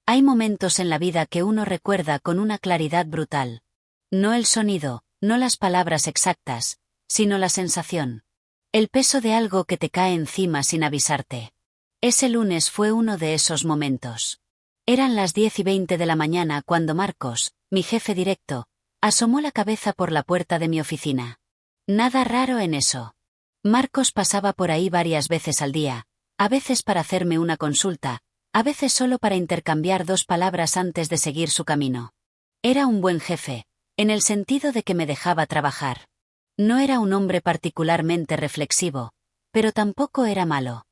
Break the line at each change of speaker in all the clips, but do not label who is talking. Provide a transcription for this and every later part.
Hay momentos en la vida que uno recuerda con una claridad brutal. No el sonido, no las palabras exactas, sino la sensación. El peso de algo que te cae encima sin avisarte. Ese lunes fue uno de esos momentos. Eran las 10:20 de la mañana cuando Marcos, mi jefe directo, asomó la cabeza por la puerta de mi oficina. Nada raro en eso. Marcos pasaba por ahí varias veces al día, a veces para hacerme una consulta, a veces solo para intercambiar 2 palabras antes de seguir su camino. Era un buen jefe, en el sentido de que me dejaba trabajar. No era un hombre particularmente reflexivo, pero tampoco era malo.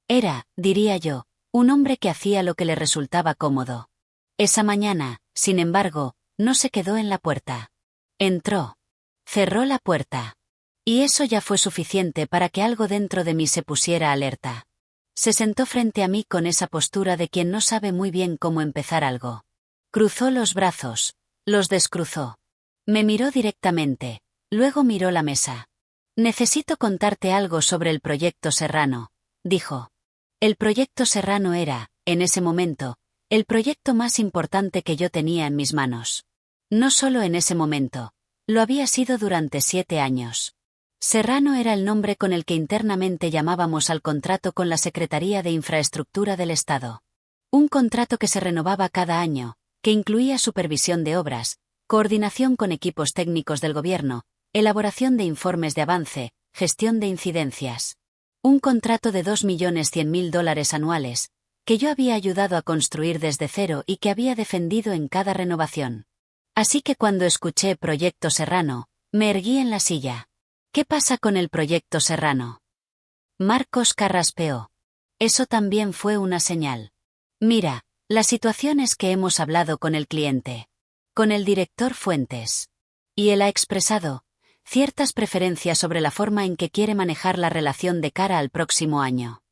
Era, diría yo, un hombre que hacía lo que le resultaba cómodo. Esa mañana, sin embargo, no se quedó en la puerta. Entró. Cerró la puerta. Y eso ya fue suficiente para que algo dentro de mí se pusiera alerta. Se sentó frente a mí con esa postura de quien no sabe muy bien cómo empezar algo. Cruzó los brazos, los descruzó. Me miró directamente, luego miró la mesa. Necesito contarte algo sobre el proyecto Serrano, dijo. El proyecto Serrano era, en ese momento, el proyecto más importante que yo tenía en mis manos. No solo en ese momento, lo había sido durante 7 años. Serrano era el nombre con el que internamente llamábamos al contrato con la Secretaría de Infraestructura del Estado. Un contrato que se renovaba cada año, que incluía supervisión de obras, coordinación con equipos técnicos del gobierno, elaboración de informes de avance, gestión de incidencias. Un contrato de $2.100.000 anuales, que yo había ayudado a construir desde cero y que había defendido en cada renovación. Así que cuando escuché Proyecto Serrano, me erguí en la silla. ¿Qué pasa con el Proyecto Serrano? Marcos carraspeó. Eso también fue una señal. Mira, la situación es que hemos hablado con el cliente. Con el director Fuentes. Y él ha expresado ciertas preferencias sobre la forma en que quiere manejar la relación de cara al próximo año.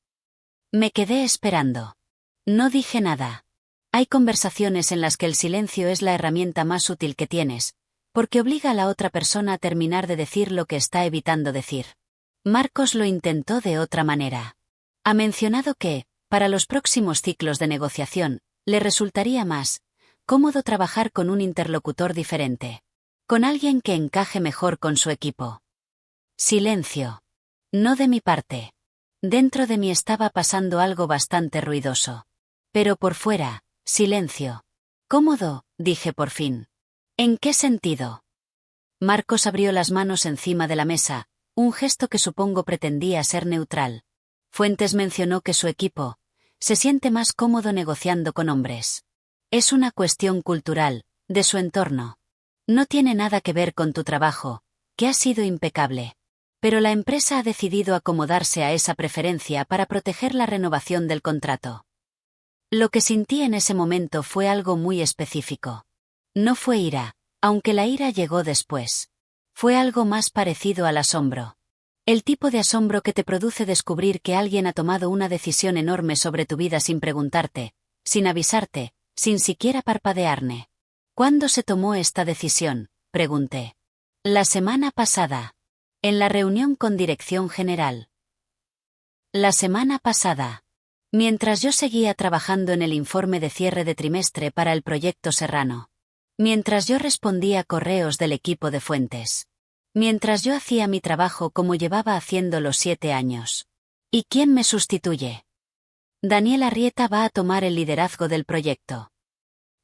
Me quedé esperando. No dije nada. Hay conversaciones en las que el silencio es la herramienta más útil que tienes, porque obliga a la otra persona a terminar de decir lo que está evitando decir. Marcos lo intentó de otra manera. Ha mencionado que, para los próximos ciclos de negociación, le resultaría más cómodo trabajar con un interlocutor diferente. Con alguien que encaje mejor con su equipo. Silencio. No de mi parte. Dentro de mí estaba pasando algo bastante ruidoso. Pero por fuera, silencio. Cómodo, dije por fin. ¿En qué sentido? Marcos abrió las manos encima de la mesa, un gesto que supongo pretendía ser neutral. Fuentes mencionó que su equipo se siente más cómodo negociando con hombres. Es una cuestión cultural, de su entorno. No tiene nada que ver con tu trabajo, que ha sido impecable. Pero la empresa ha decidido acomodarse a esa preferencia para proteger la renovación del contrato. Lo que sentí en ese momento fue algo muy específico. No fue ira, aunque la ira llegó después. Fue algo más parecido al asombro. El tipo de asombro que te produce descubrir que alguien ha tomado una decisión enorme sobre tu vida sin preguntarte, sin avisarte, sin siquiera parpadearne. ¿Cuándo se tomó esta decisión?, pregunté. La semana pasada. En la reunión con dirección general. La semana pasada. Mientras yo seguía trabajando en el informe de cierre de trimestre para el proyecto Serrano. Mientras yo respondía correos del equipo de Fuentes. Mientras yo hacía mi trabajo como llevaba haciendo los 7 años. ¿Y quién me sustituye? Daniel Arrieta va a tomar el liderazgo del proyecto.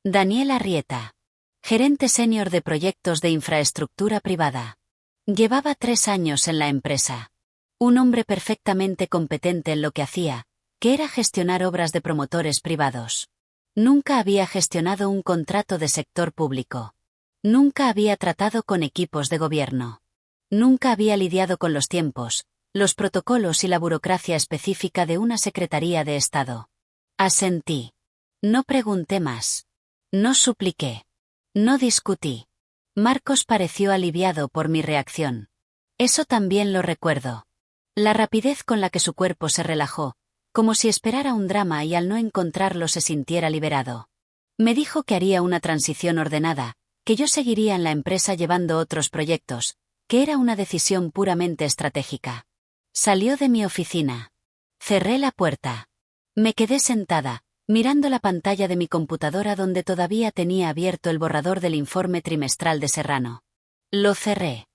Daniel Arrieta. Gerente senior de proyectos de infraestructura privada. Llevaba 3 años en la empresa. Un hombre perfectamente competente en lo que hacía, que era gestionar obras de promotores privados. Nunca había gestionado un contrato de sector público. Nunca había tratado con equipos de gobierno. Nunca había lidiado con los tiempos, los protocolos y la burocracia específica de una Secretaría de Estado. Asentí. No pregunté más. No supliqué. No discutí. Marcos pareció aliviado por mi reacción. Eso también lo recuerdo. La rapidez con la que su cuerpo se relajó, como si esperara un drama y al no encontrarlo se sintiera liberado. Me dijo que haría una transición ordenada, que yo seguiría en la empresa llevando otros proyectos, que era una decisión puramente estratégica. Salió de mi oficina. Cerré la puerta. Me quedé sentada, mirando la pantalla de mi computadora donde todavía tenía abierto el borrador del informe trimestral de Serrano. Lo cerré.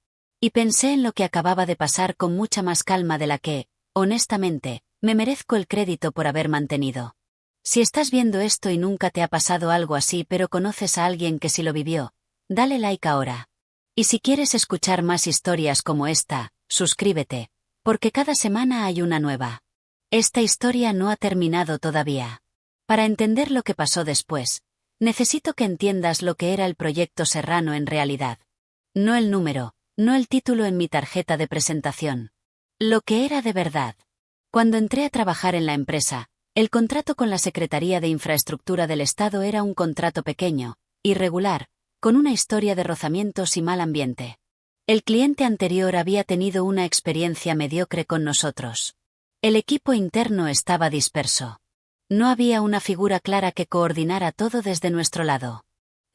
Y pensé en lo que acababa de pasar con mucha más calma de la que, honestamente, me merezco el crédito por haber mantenido. Si estás viendo esto y nunca te ha pasado algo así pero conoces a alguien que sí lo vivió, dale like ahora. Y si quieres escuchar más historias como esta, suscríbete, porque cada semana hay una nueva. Esta historia no ha terminado todavía. Para entender lo que pasó después, necesito que entiendas lo que era el proyecto Serrano en realidad. No el número, no el título en mi tarjeta de presentación. Lo que era de verdad. Cuando entré a trabajar en la empresa, el contrato con la Secretaría de Infraestructura del Estado era un contrato pequeño, irregular, con una historia de rozamientos y mal ambiente. El cliente anterior había tenido una experiencia mediocre con nosotros. El equipo interno estaba disperso. No había una figura clara que coordinara todo desde nuestro lado.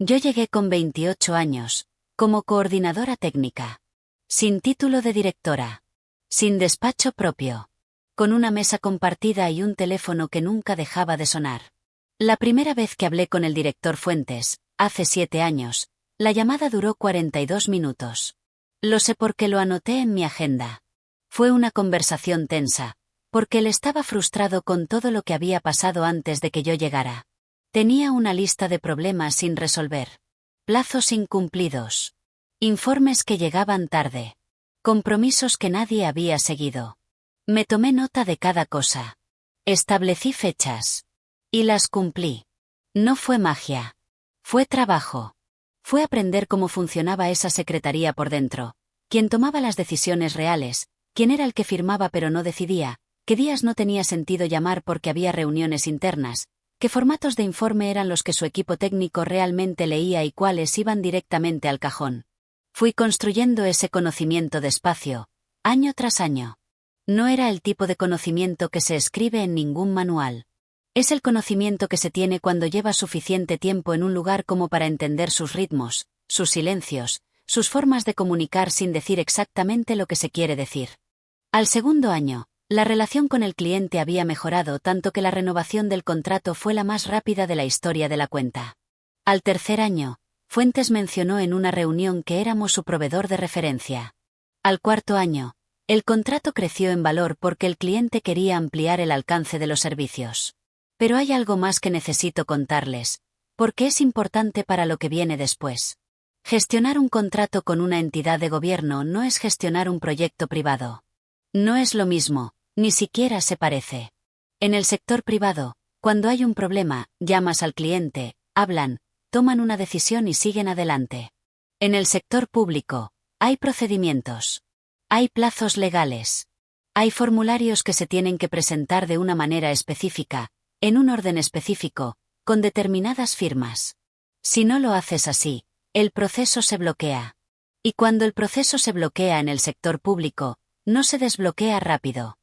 Yo llegué con 28 años, como coordinadora técnica. Sin título de directora. Sin despacho propio. Con una mesa compartida y un teléfono que nunca dejaba de sonar. La primera vez que hablé con el director Fuentes, hace 7 años, la llamada duró 42 minutos. Lo sé porque lo anoté en mi agenda. Fue una conversación tensa, porque él estaba frustrado con todo lo que había pasado antes de que yo llegara. Tenía una lista de problemas sin resolver. Plazos incumplidos. Informes que llegaban tarde. Compromisos que nadie había seguido. Me tomé nota de cada cosa. Establecí fechas. Y las cumplí. No fue magia. Fue trabajo. Fue aprender cómo funcionaba esa secretaría por dentro. Quién tomaba las decisiones reales, quién era el que firmaba pero no decidía, qué días no tenía sentido llamar porque había reuniones internas, qué formatos de informe eran los que su equipo técnico realmente leía y cuáles iban directamente al cajón. Fui construyendo ese conocimiento despacio, año tras año. No era el tipo de conocimiento que se escribe en ningún manual. Es el conocimiento que se tiene cuando llevas suficiente tiempo en un lugar como para entender sus ritmos, sus silencios, sus formas de comunicar sin decir exactamente lo que se quiere decir. Al segundo año, la relación con el cliente había mejorado tanto que la renovación del contrato fue la más rápida de la historia de la cuenta. Al tercer año, Fuentes mencionó en una reunión que éramos su proveedor de referencia. Al cuarto año, el contrato creció en valor porque el cliente quería ampliar el alcance de los servicios. Pero hay algo más que necesito contarles, porque es importante para lo que viene después. Gestionar un contrato con una entidad de gobierno no es gestionar un proyecto privado. No es lo mismo, ni siquiera se parece. En el sector privado, cuando hay un problema, llamas al cliente, hablan, toman una decisión y siguen adelante. En el sector público, hay procedimientos. Hay plazos legales. Hay formularios que se tienen que presentar de una manera específica, en un orden específico, con determinadas firmas. Si no lo haces así, el proceso se bloquea. Y cuando el proceso se bloquea en el sector público, no se desbloquea rápido.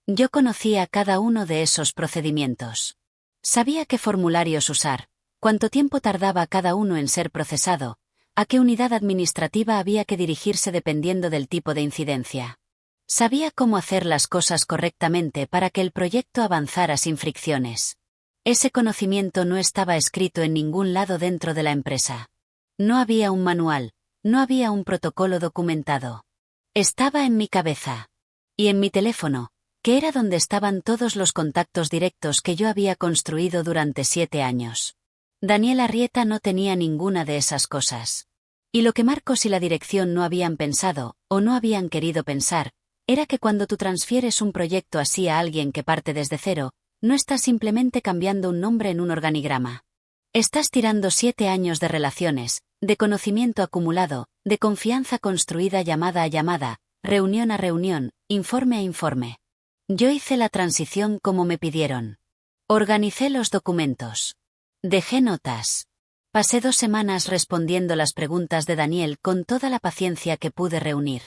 Yo conocía cada uno de esos procedimientos. Sabía qué formularios usar, cuánto tiempo tardaba cada uno en ser procesado, a qué unidad administrativa había que dirigirse dependiendo del tipo de incidencia. Sabía cómo hacer las cosas correctamente para que el proyecto avanzara sin fricciones. Ese conocimiento no estaba escrito en ningún lado dentro de la empresa. No había un manual, no había un protocolo documentado. Estaba en mi cabeza. Y en mi teléfono, que era donde estaban todos los contactos directos que yo había construido durante 7 años. Daniel Arrieta no tenía ninguna de esas cosas. Y lo que Marcos y la dirección no habían pensado, o no habían querido pensar, era que cuando tú transfieres un proyecto así a alguien que parte desde cero, no estás simplemente cambiando un nombre en un organigrama. Estás tirando 7 años de relaciones, de conocimiento acumulado, de confianza construida llamada a llamada, reunión a reunión, informe a informe. Yo hice la transición como me pidieron. Organicé los documentos. Dejé notas. Pasé 2 semanas respondiendo las preguntas de Daniel con toda la paciencia que pude reunir.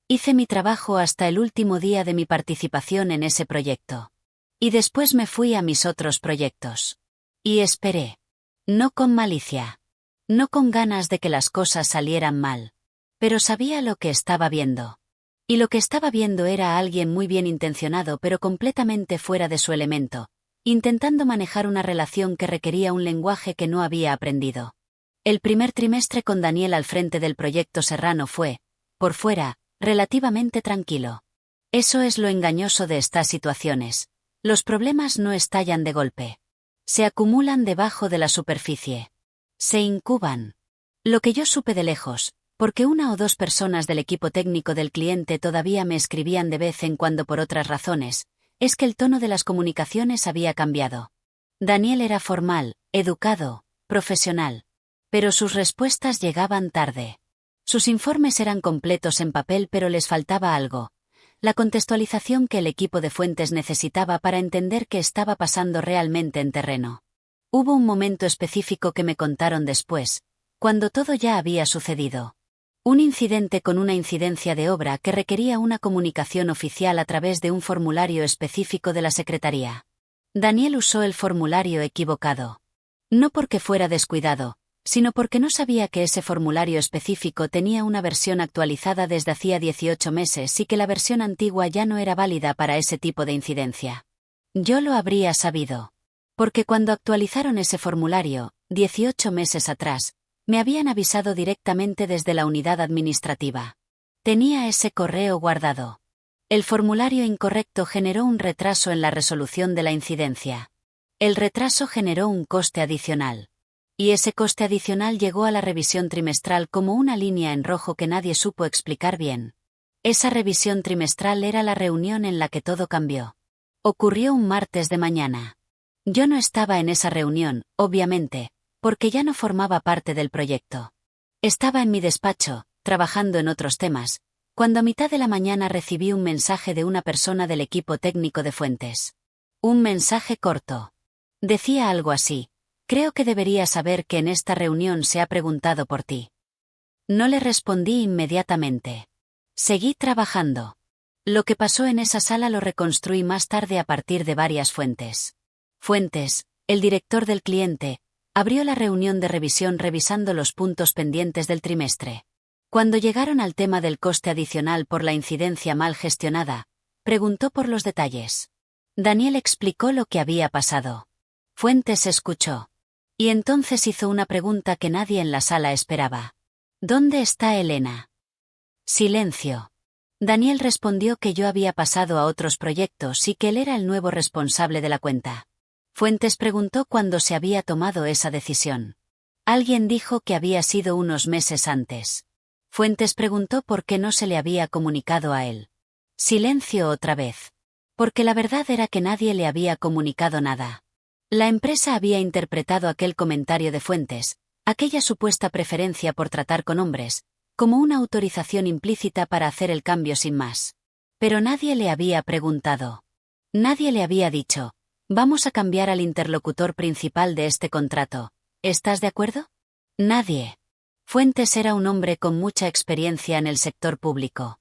Hice mi trabajo hasta el último día de mi participación en ese proyecto. Y después me fui a mis otros proyectos. Y esperé. No con malicia. No con ganas de que las cosas salieran mal. Pero sabía lo que estaba viendo. Y lo que estaba viendo era a alguien muy bien intencionado pero completamente fuera de su elemento, intentando manejar una relación que requería un lenguaje que no había aprendido. El primer trimestre con Daniel al frente del proyecto Serrano fue, por fuera, relativamente tranquilo. Eso es lo engañoso de estas situaciones. Los problemas no estallan de golpe. Se acumulan debajo de la superficie. Se incuban. Lo que yo supe de lejos, porque una o dos personas del equipo técnico del cliente todavía me escribían de vez en cuando por otras razones, es que el tono de las comunicaciones había cambiado. Daniel era formal, educado, profesional. Pero sus respuestas llegaban tarde. Sus informes eran completos en papel, pero les faltaba algo. La contextualización que el equipo de Fuentes necesitaba para entender qué estaba pasando realmente en terreno. Hubo un momento específico que me contaron después, cuando todo ya había sucedido. Un incidente con una incidencia de obra que requería una comunicación oficial a través de un formulario específico de la Secretaría. Daniel usó el formulario equivocado. No porque fuera descuidado, sino porque no sabía que ese formulario específico tenía una versión actualizada desde hacía 18 meses y que la versión antigua ya no era válida para ese tipo de incidencia. Yo lo habría sabido. Porque cuando actualizaron ese formulario, 18 meses atrás, me habían avisado directamente desde la unidad administrativa. Tenía ese correo guardado. El formulario incorrecto generó un retraso en la resolución de la incidencia. El retraso generó un coste adicional. Y ese coste adicional llegó a la revisión trimestral como una línea en rojo que nadie supo explicar bien. Esa revisión trimestral era la reunión en la que todo cambió. Ocurrió un martes de mañana. Yo no estaba en esa reunión, obviamente, porque ya no formaba parte del proyecto. Estaba en mi despacho, trabajando en otros temas, cuando a mitad de la mañana recibí un mensaje de una persona del equipo técnico de Fuentes. Un mensaje corto. Decía algo así: creo que deberías saber que en esta reunión se ha preguntado por ti. No le respondí inmediatamente. Seguí trabajando. Lo que pasó en esa sala lo reconstruí más tarde a partir de varias fuentes. Fuentes, el director del cliente, abrió la reunión de revisión revisando los puntos pendientes del trimestre. Cuando llegaron al tema del coste adicional por la incidencia mal gestionada, preguntó por los detalles. Daniel explicó lo que había pasado. Fuentes escuchó. Y entonces hizo una pregunta que nadie en la sala esperaba. ¿Dónde está Elena? Silencio. Daniel respondió que yo había pasado a otros proyectos y que él era el nuevo responsable de la cuenta. Fuentes preguntó cuándo se había tomado esa decisión. Alguien dijo que había sido unos meses antes. Fuentes preguntó por qué no se le había comunicado a él. Silencio otra vez. Porque la verdad era que nadie le había comunicado nada. La empresa había interpretado aquel comentario de Fuentes, aquella supuesta preferencia por tratar con hombres, como una autorización implícita para hacer el cambio sin más. Pero nadie le había preguntado. Nadie le había dicho: vamos a cambiar al interlocutor principal de este contrato. ¿Estás de acuerdo? Nadie. Fuentes era un hombre con mucha experiencia en el sector público.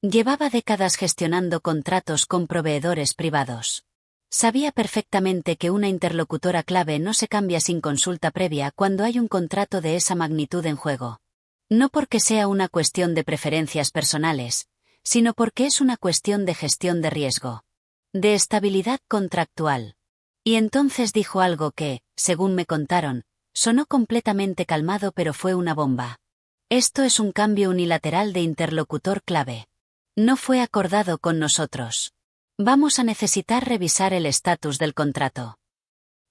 Llevaba décadas gestionando contratos con proveedores privados. Sabía perfectamente que una interlocutora clave no se cambia sin consulta previa cuando hay un contrato de esa magnitud en juego. No porque sea una cuestión de preferencias personales, sino porque es una cuestión de gestión de riesgo. De estabilidad contractual. Y entonces dijo algo que, según me contaron, sonó completamente calmado, pero fue una bomba. Esto es un cambio unilateral de interlocutor clave. No fue acordado con nosotros. Vamos a necesitar revisar el estatus del contrato.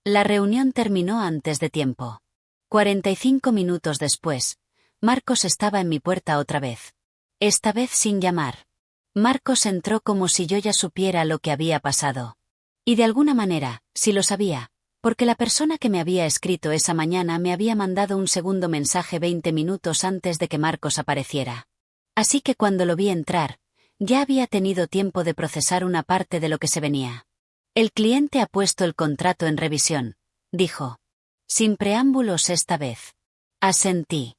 La reunión terminó antes de tiempo. 45 minutos después, Marcos estaba en mi puerta otra vez. Esta vez sin llamar. Marcos entró como si yo ya supiera lo que había pasado. Y de alguna manera, sí lo sabía, porque la persona que me había escrito esa mañana me había mandado un segundo mensaje 20 minutos antes de que Marcos apareciera. Así que cuando lo vi entrar, ya había tenido tiempo de procesar una parte de lo que se venía. El cliente ha puesto el contrato en revisión, dijo. Sin preámbulos esta vez. Asentí.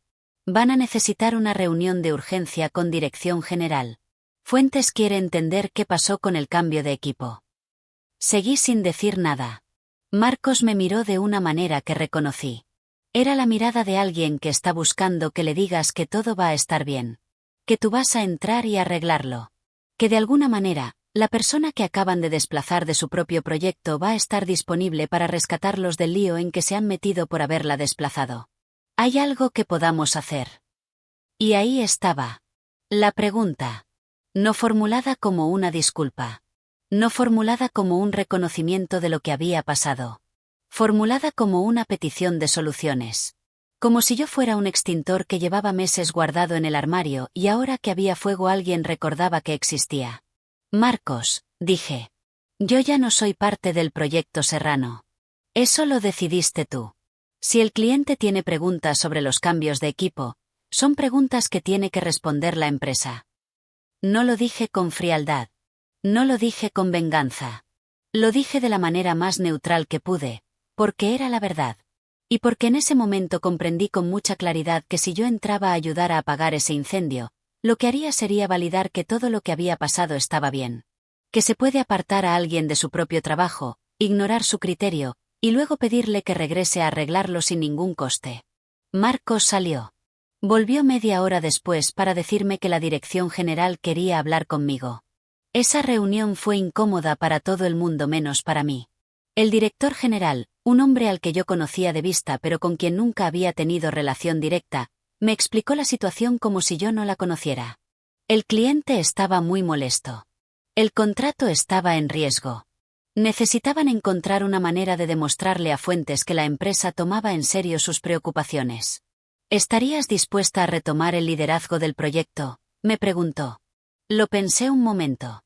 Van a necesitar una reunión de urgencia con dirección general. Fuentes quiere entender qué pasó con el cambio de equipo. Seguí sin decir nada. Marcos me miró de una manera que reconocí. Era la mirada de alguien que está buscando que le digas que todo va a estar bien. Que tú vas a entrar y arreglarlo. Que de alguna manera, La persona que acaban de desplazar de su propio proyecto va a estar disponible para rescatarlos del lío en que se han metido por haberla desplazado. ¿Hay algo que podamos hacer? Y ahí estaba. La pregunta. No formulada como una disculpa. No formulada como un reconocimiento de lo que había pasado. Formulada como una petición de soluciones. Como si yo fuera un extintor que llevaba meses guardado en el armario y ahora que había fuego alguien recordaba que existía. Marcos, dije. Yo ya no soy parte del proyecto Serrano. Eso lo decidiste tú. Si el cliente tiene preguntas sobre los cambios de equipo, son preguntas que tiene que responder la empresa. No lo dije con frialdad. No lo dije con venganza. Lo dije de la manera más neutral que pude, porque era la verdad. Y porque en ese momento comprendí con mucha claridad que si yo entraba a ayudar a apagar ese incendio, lo que haría sería validar que todo lo que había pasado estaba bien. Que se puede apartar a alguien de su propio trabajo, ignorar su criterio, y luego pedirle que regrese a arreglarlo sin ningún coste. Marcos salió. Volvió media hora después para decirme que la dirección general quería hablar conmigo. Esa reunión fue incómoda para todo el mundo menos para mí. El director general, un hombre al que yo conocía de vista pero con quien nunca había tenido relación directa, me explicó la situación como si yo no la conociera. El cliente estaba muy molesto. El contrato estaba en riesgo. Necesitaban encontrar una manera de demostrarle a Fuentes que la empresa tomaba en serio sus preocupaciones. ¿Estarías dispuesta a retomar el liderazgo del proyecto?, me preguntó. Lo pensé un momento.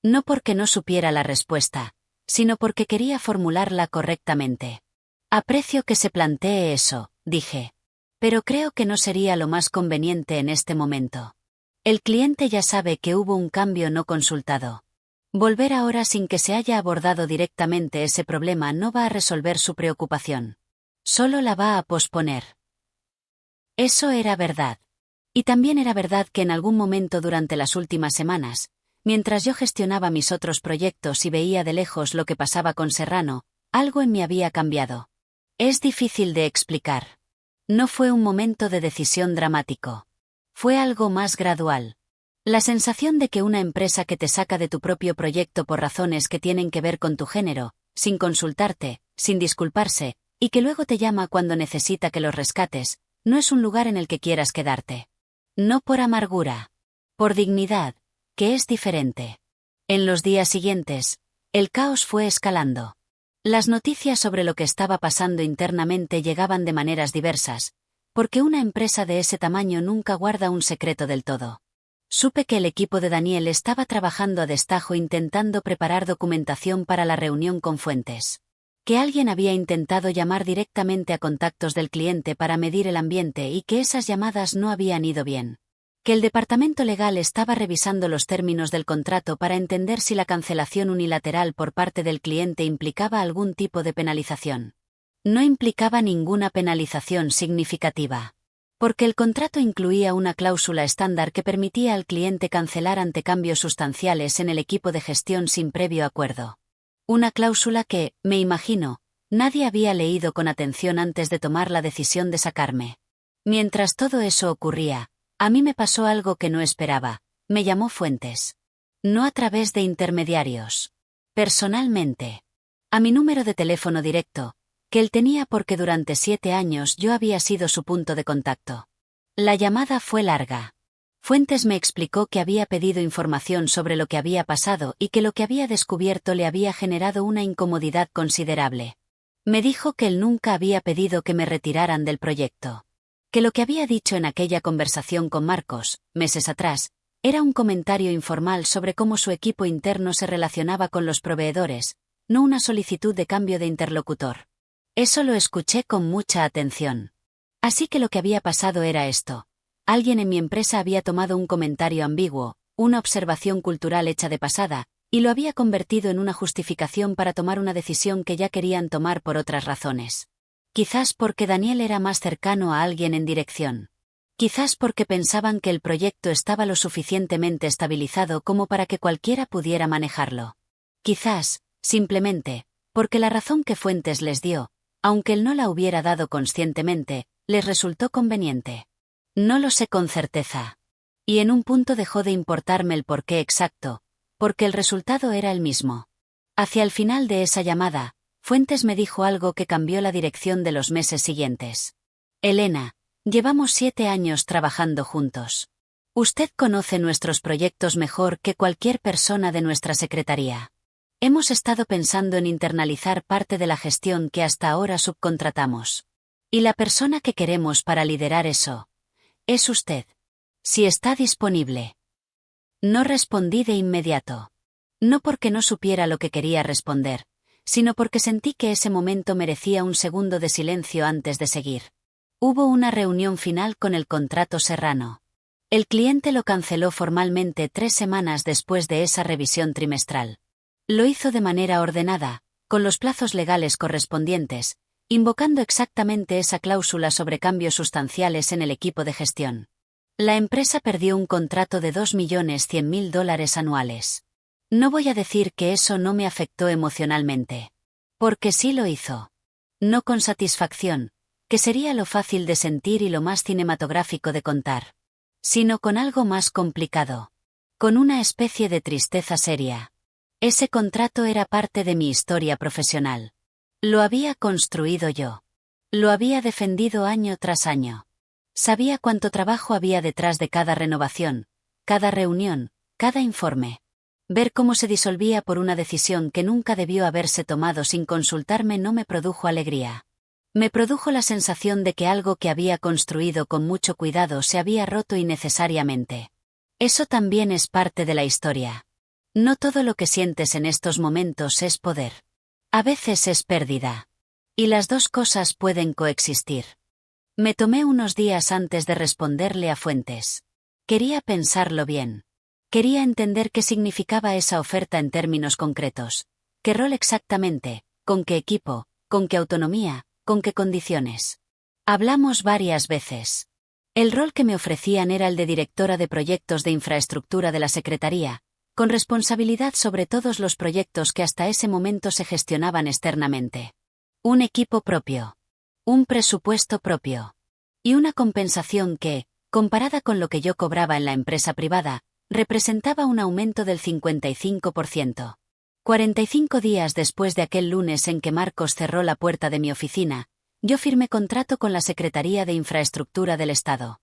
No porque no supiera la respuesta, sino porque quería formularla correctamente. Aprecio que se plantee eso, dije. Pero creo que no sería lo más conveniente en este momento. El cliente ya sabe que hubo un cambio no consultado. Volver ahora sin que se haya abordado directamente ese problema no va a resolver su preocupación. Solo la va a posponer. Eso era verdad. Y también era verdad que en algún momento durante las últimas semanas, mientras yo gestionaba mis otros proyectos y veía de lejos lo que pasaba con Serrano, algo en mí había cambiado. Es difícil de explicar. No fue un momento de decisión dramático. Fue algo más gradual. La sensación de que una empresa que te saca de tu propio proyecto por razones que tienen que ver con tu género, sin consultarte, sin disculparse, y que luego te llama cuando necesita que los rescates, no es un lugar en el que quieras quedarte. No por amargura. Por dignidad, que es diferente. En los días siguientes, el caos fue escalando. Las noticias sobre lo que estaba pasando internamente llegaban de maneras diversas, porque una empresa de ese tamaño nunca guarda un secreto del todo. Supe que el equipo de Daniel estaba trabajando a destajo intentando preparar documentación para la reunión con Fuentes. Que alguien había intentado llamar directamente a contactos del cliente para medir el ambiente y que esas llamadas no habían ido bien. Que el departamento legal estaba revisando los términos del contrato para entender si la cancelación unilateral por parte del cliente implicaba algún tipo de penalización. No implicaba ninguna penalización significativa. Porque el contrato incluía una cláusula estándar que permitía al cliente cancelar ante cambios sustanciales en el equipo de gestión sin previo acuerdo. Una cláusula que, me imagino, nadie había leído con atención antes de tomar la decisión de sacarme. Mientras todo eso ocurría, a mí me pasó algo que no esperaba. Me llamó Fuentes. No a través de intermediarios. Personalmente. A mi número de teléfono directo, que él tenía porque durante 7 años yo había sido su punto de contacto. La llamada fue larga. Fuentes me explicó que había pedido información sobre lo que había pasado y que lo que había descubierto le había generado una incomodidad considerable. Me dijo que él nunca había pedido que me retiraran del proyecto. Que lo que había dicho en aquella conversación con Marcos, meses atrás, era un comentario informal sobre cómo su equipo interno se relacionaba con los proveedores, no una solicitud de cambio de interlocutor. Eso lo escuché con mucha atención. Así que lo que había pasado era esto. Alguien en mi empresa había tomado un comentario ambiguo, una observación cultural hecha de pasada, y lo había convertido en una justificación para tomar una decisión que ya querían tomar por otras razones. Quizás porque Daniel era más cercano a alguien en dirección. Quizás porque pensaban que el proyecto estaba lo suficientemente estabilizado como para que cualquiera pudiera manejarlo. Quizás, simplemente, porque la razón que Fuentes les dio, aunque él no la hubiera dado conscientemente, les resultó conveniente. No lo sé con certeza. Y en un punto dejó de importarme el porqué exacto, porque el resultado era el mismo. Hacia el final de esa llamada, Fuentes me dijo algo que cambió la dirección de los meses siguientes. Elena, llevamos 7 años trabajando juntos. Usted conoce nuestros proyectos mejor que cualquier persona de nuestra secretaría. Hemos estado pensando en internalizar parte de la gestión que hasta ahora subcontratamos. Y la persona que queremos para liderar eso es usted. Si está disponible. No respondí de inmediato. No porque no supiera lo que quería responder, sino porque sentí que ese momento merecía un segundo de silencio antes de seguir. Hubo una reunión final con el contrato serrano. El cliente lo canceló formalmente 3 semanas después de esa revisión trimestral. Lo hizo de manera ordenada, con los plazos legales correspondientes, invocando exactamente esa cláusula sobre cambios sustanciales en el equipo de gestión. La empresa perdió un contrato de $2.100.000 anuales. No voy a decir que eso no me afectó emocionalmente. Porque sí lo hizo. No con satisfacción, que sería lo fácil de sentir y lo más cinematográfico de contar. Sino con algo más complicado. Con una especie de tristeza seria. Ese contrato era parte de mi historia profesional. Lo había construido yo. Lo había defendido año tras año. Sabía cuánto trabajo había detrás de cada renovación, cada reunión, cada informe. Ver cómo se disolvía por una decisión que nunca debió haberse tomado sin consultarme no me produjo alegría. Me produjo la sensación de que algo que había construido con mucho cuidado se había roto innecesariamente. Eso también es parte de la historia. No todo lo que sientes en estos momentos es poder. A veces es pérdida. Y las dos cosas pueden coexistir. Me tomé unos días antes de responderle a Fuentes. Quería pensarlo bien. Quería entender qué significaba esa oferta en términos concretos. ¿Qué rol exactamente? ¿Con qué equipo? ¿Con qué autonomía? ¿Con qué condiciones? Hablamos varias veces. El rol que me ofrecían era el de directora de proyectos de infraestructura de la Secretaría, con responsabilidad sobre todos los proyectos que hasta ese momento se gestionaban externamente. Un equipo propio. Un presupuesto propio. Y una compensación que, comparada con lo que yo cobraba en la empresa privada, representaba un aumento del 55%. 45 días después de aquel lunes en que Marcos cerró la puerta de mi oficina, yo firmé contrato con la Secretaría de Infraestructura del Estado.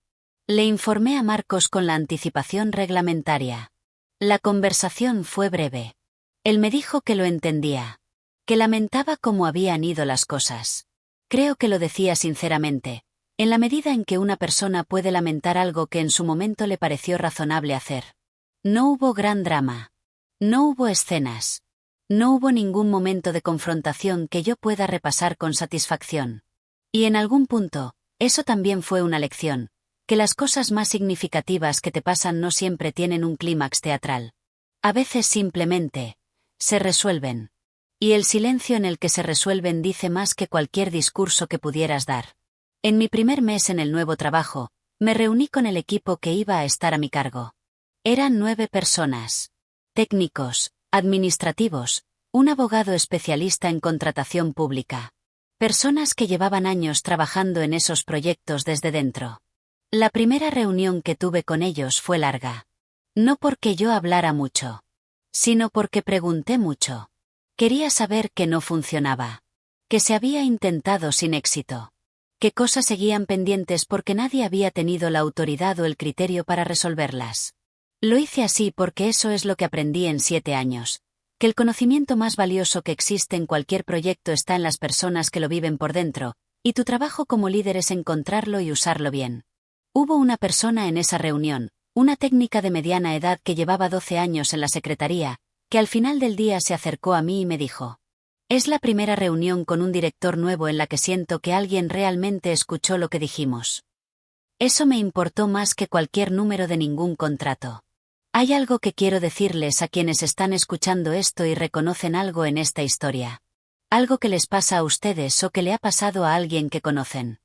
Le informé a Marcos con la anticipación reglamentaria. La conversación fue breve. Él me dijo que lo entendía. Que lamentaba cómo habían ido las cosas. Creo que lo decía sinceramente, en la medida en que una persona puede lamentar algo que en su momento le pareció razonable hacer. No hubo gran drama. No hubo escenas. No hubo ningún momento de confrontación que yo pueda repasar con satisfacción. Y en algún punto, eso también fue una lección, que las cosas más significativas que te pasan no siempre tienen un clímax teatral. A veces simplemente, se resuelven. Y el silencio en el que se resuelven dice más que cualquier discurso que pudieras dar. En mi primer mes en el nuevo trabajo, me reuní con el equipo que iba a estar a mi cargo. Eran 9 personas. Técnicos, administrativos, un abogado especialista en contratación pública. Personas que llevaban años trabajando en esos proyectos desde dentro. La primera reunión que tuve con ellos fue larga. No porque yo hablara mucho, sino porque pregunté mucho. Quería saber qué no funcionaba. Que se había intentado sin éxito. Qué cosas seguían pendientes porque nadie había tenido la autoridad o el criterio para resolverlas. Lo hice así porque eso es lo que aprendí en 7 años. Que el conocimiento más valioso que existe en cualquier proyecto está en las personas que lo viven por dentro, y tu trabajo como líder es encontrarlo y usarlo bien. Hubo una persona en esa reunión, una técnica de mediana edad que llevaba 12 años en la secretaría, que al final del día se acercó a mí y me dijo: «Es la primera reunión con un director nuevo en la que siento que alguien realmente escuchó lo que dijimos». Eso me importó más que cualquier número de ningún contrato. Hay algo que quiero decirles a quienes están escuchando esto y reconocen algo en esta historia. Algo que les pasa a ustedes o que le ha pasado a alguien que conocen.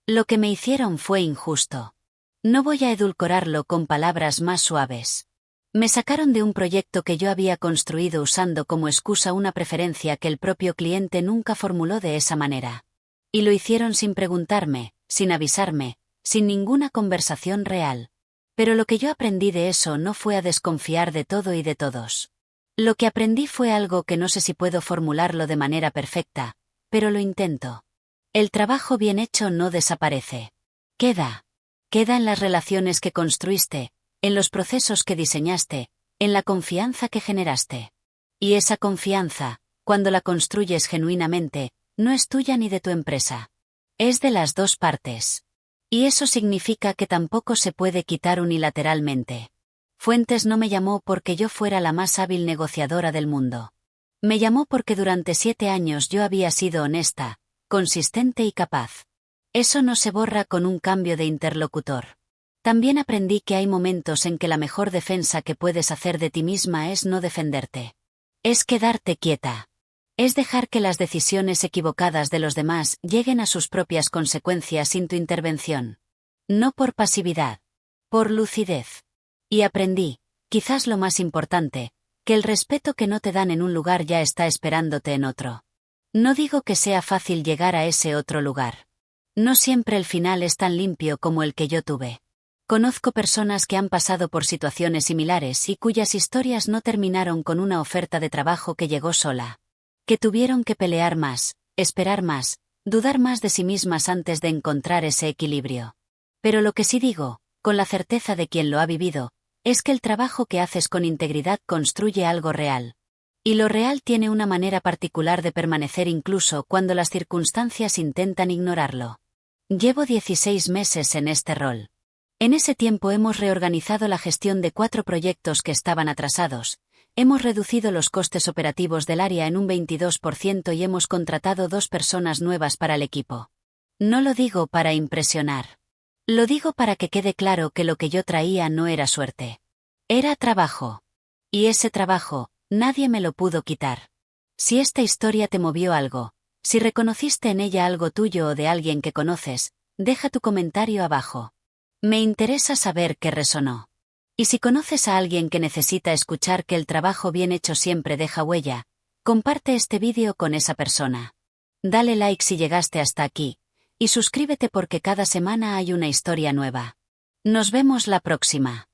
Lo que me hicieron fue injusto. No voy a edulcorarlo con palabras más suaves. Me sacaron de un proyecto que yo había construido usando como excusa una preferencia que el propio cliente nunca formuló de esa manera. Y lo hicieron sin preguntarme, sin avisarme, sin ninguna conversación real. Pero lo que yo aprendí de eso no fue a desconfiar de todo y de todos. Lo que aprendí fue algo que no sé si puedo formularlo de manera perfecta, pero lo intento. El trabajo bien hecho no desaparece. Queda. Queda en las relaciones que construiste, en los procesos que diseñaste, en la confianza que generaste. Y esa confianza, cuando la construyes genuinamente, no es tuya ni de tu empresa. Es de las dos partes. Y eso significa que tampoco se puede quitar unilateralmente. Fuentes no me llamó porque yo fuera la más hábil negociadora del mundo. Me llamó porque durante 7 años yo había sido honesta, consistente y capaz. Eso no se borra con un cambio de interlocutor. También aprendí que hay momentos en que la mejor defensa que puedes hacer de ti misma es no defenderte. Es quedarte quieta. Es dejar que las decisiones equivocadas de los demás lleguen a sus propias consecuencias sin tu intervención. No por pasividad. Por lucidez. Y aprendí, quizás lo más importante, que el respeto que no te dan en un lugar ya está esperándote en otro. No digo que sea fácil llegar a ese otro lugar. No siempre el final es tan limpio como el que yo tuve. Conozco personas que han pasado por situaciones similares y cuyas historias no terminaron con una oferta de trabajo que llegó sola. Que tuvieron que pelear más, esperar más, dudar más de sí mismas antes de encontrar ese equilibrio. Pero lo que sí digo, con la certeza de quien lo ha vivido, es que el trabajo que haces con integridad construye algo real. Y lo real tiene una manera particular de permanecer incluso cuando las circunstancias intentan ignorarlo. Llevo 16 meses en este rol. En ese tiempo hemos reorganizado la gestión de 4 proyectos que estaban atrasados, hemos reducido los costes operativos del área en un 22% y hemos contratado 2 personas nuevas para el equipo. No lo digo para impresionar. Lo digo para que quede claro que lo que yo traía no era suerte. Era trabajo. Y ese trabajo, nadie me lo pudo quitar. Si esta historia te movió algo, si reconociste en ella algo tuyo o de alguien que conoces, deja tu comentario abajo. Me interesa saber qué resonó. Y si conoces a alguien que necesita escuchar que el trabajo bien hecho siempre deja huella, comparte este vídeo con esa persona. Dale like si llegaste hasta aquí. Y suscríbete porque cada semana hay una historia nueva. Nos vemos la próxima.